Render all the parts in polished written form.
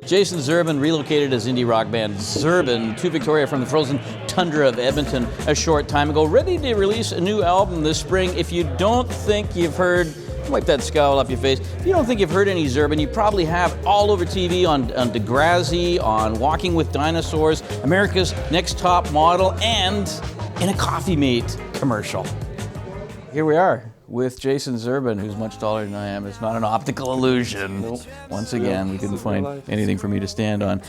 Jason Zerbin relocated his indie rock band Zerbin to Victoria from the frozen tundra of Edmonton a short time ago, ready to release a new album this spring. If you don't think you've heard, wipe that scowl off your face. If you don't think you've heard any Zerbin, you probably have all over TV on Degrassi, on Walking with Dinosaurs, America's Next Top Model, and in a Coffee Mate commercial. Here we are with Jason Zerbin, who's much taller than I am. It's not an optical illusion. Nope. Once again, we couldn't find anything for me to stand on.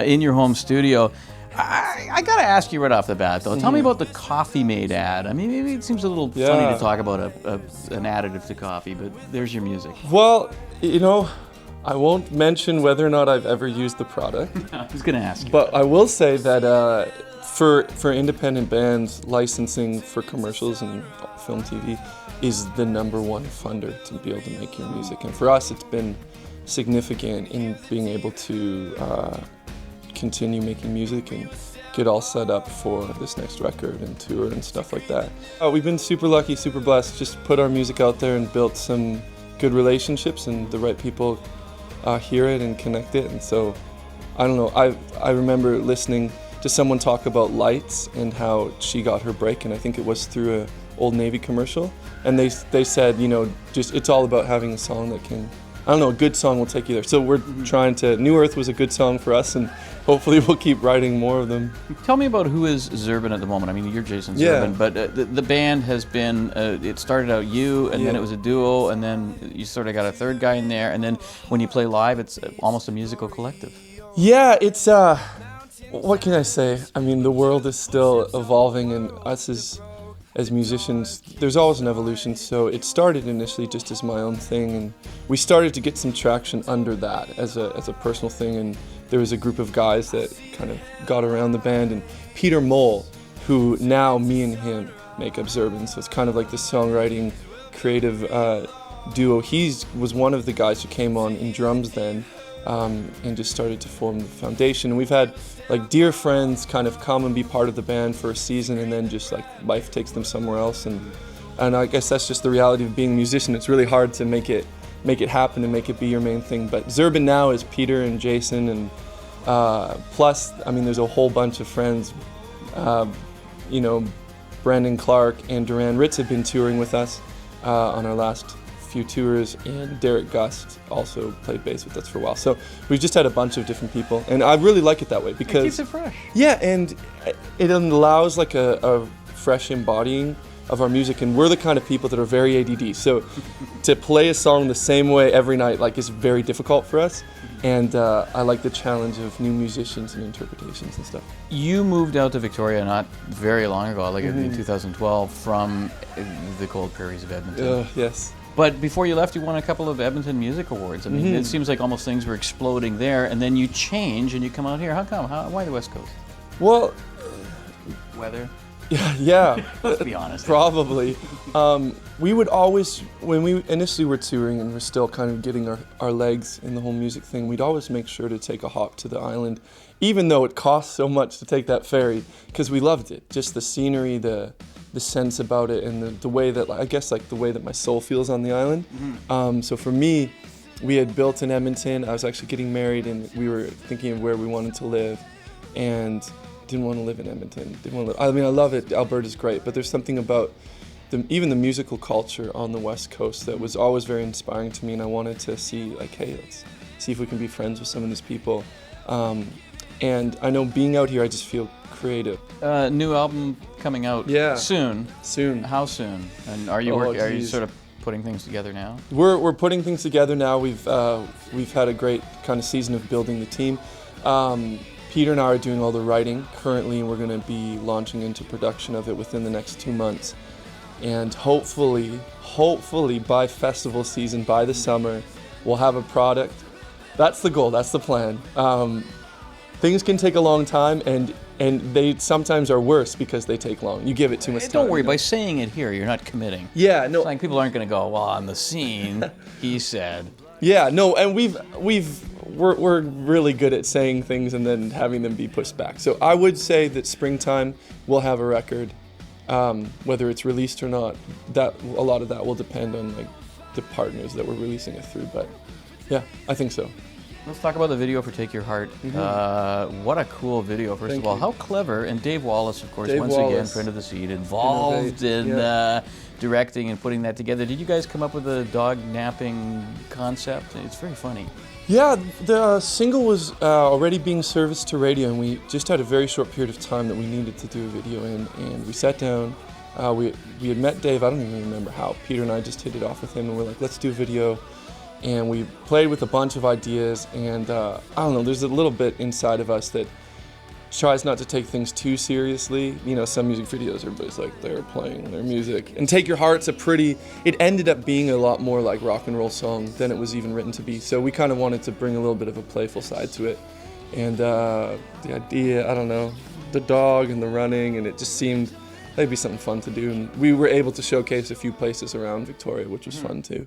In your home studio. I gotta ask you right off the bat, though. Tell me about the Coffee Mate ad. I mean, maybe it seems a little funny to talk about an additive to coffee, but there's your music. Well, you know, I won't mention whether or not I've ever used the product. I was gonna ask you. But I will say that for independent bands, licensing for commercials and film, TV is the number one funder to be able to make your music. And for us, it's been significant in being able to continue making music and get all set up for this next record and tour and stuff like that. We've been super lucky, super blessed, just put our music out there and built some good relationships, and the right people hear it and connect it. And so, I don't know, I remember listening to someone talk about Lights and how she got her break, and I think it was through a Old Navy commercial, and they said, you know, just it's all about having a song that can, I don't know, a good song will take you there. So we're trying to, New Earth was a good song for us, and hopefully we'll keep writing more of them. Tell me about who is Zerbin at the moment. I mean, you're Jason Zerbin, but the band has been, it started out you, and then it was a duo, and then you sort of got a third guy in there, and then when you play live, it's almost a musical collective. Yeah, it's, what can I say? I mean, the world is still evolving, and us as musicians, there's always an evolution. So it started initially just as my own thing, and we started to get some traction under that as a personal thing. And there was a group of guys that kind of got around the band, and Peter Mole, who now me and him make up Zerbin. So it's kind of like the songwriting, creative duo. He was one of the guys who came on in drums then, and just started to form the foundation. And we've had like dear friends kind of come and be part of the band for a season, and then just like life takes them somewhere else. And I guess that's just the reality of being a musician. It's really hard to make it happen and make it be your main thing. But Zerbin now is Peter and Jason, and plus, I mean, there's a whole bunch of friends. You know, Brandon Clark and Duran Ritz have been touring with us on our last few tours, and Derek Gust also played bass with us for a while. So we've just had a bunch of different people, and I really like it that way because it keeps it fresh. Yeah, and it allows like a fresh embodying of our music, and we're the kind of people that are very ADD. So to play a song the same way every night like is very difficult for us, and I like the challenge of new musicians and interpretations and stuff. You moved out to Victoria not very long ago, like in 2012, from the cold prairies of Edmonton. Yes. But before you left, you won a couple of Edmonton Music Awards. I mean, it seems like almost things were exploding there, and then you change and you come out here. How come? Why the West Coast? Well, weather? Yeah. Let's be honest. Probably. We would always, when we initially were touring and we're still kind of getting our legs in the whole music thing, we'd always make sure to take a hop to the island, even though it cost so much to take that ferry, because we loved it. Just the scenery, the sense about it, and the way that, I guess, like the way that my soul feels on the island. So for me, we had built in Edmonton. I was actually getting married, and we were thinking of where we wanted to live, and didn't want to live in Edmonton. I mean, I love it. Alberta's great, but there's something about even the musical culture on the West Coast that was always very inspiring to me, and I wanted to see, like, hey, let's see if we can be friends with some of these people. And I know being out here, I just feel creative. New album coming out soon. Soon. How soon? And are you are you sort of putting things together now? We're putting things together now. We've had a great kind of season of building the team. Peter and I are doing all the writing currently, and we're going to be launching into production of it within the next 2 months. And hopefully by festival season, by the summer, we'll have a product. That's the goal. That's the plan. Things can take a long time, and they sometimes are worse because they take long. You give it too much time. Don't worry, by saying it here, you're not committing. Yeah, no. It's like people aren't going to go, well, on the scene, he said. Yeah, no, and we're really good at saying things and then having them be pushed back. So I would say that springtime we'll have a record, whether it's released or not. That a lot of that will depend on like the partners that we're releasing it through. But yeah, I think so. Let's talk about the video for Take Your Heart. What a cool video, first of all. How clever. And Dave Wallace, of course, once again, friend of the seed, involved in directing and putting that together. Did you guys come up with a dog napping concept? It's very funny. Yeah, the single was already being serviced to radio, and we just had a very short period of time that we needed to do a video in, and we sat down. We had met Dave, I don't even remember how. Peter and I just hit it off with him, and we're like, let's do a video. And we played with a bunch of ideas, and I don't know, there's a little bit inside of us that tries not to take things too seriously. You know, some music videos, everybody's like, they're playing their music. And Take Your Heart's it ended up being a lot more like rock and roll song than it was even written to be. So we kind of wanted to bring a little bit of a playful side to it. And the idea, I don't know, the dog and the running, and it just seemed that'd be something fun to do. And we were able to showcase a few places around Victoria, which was fun too.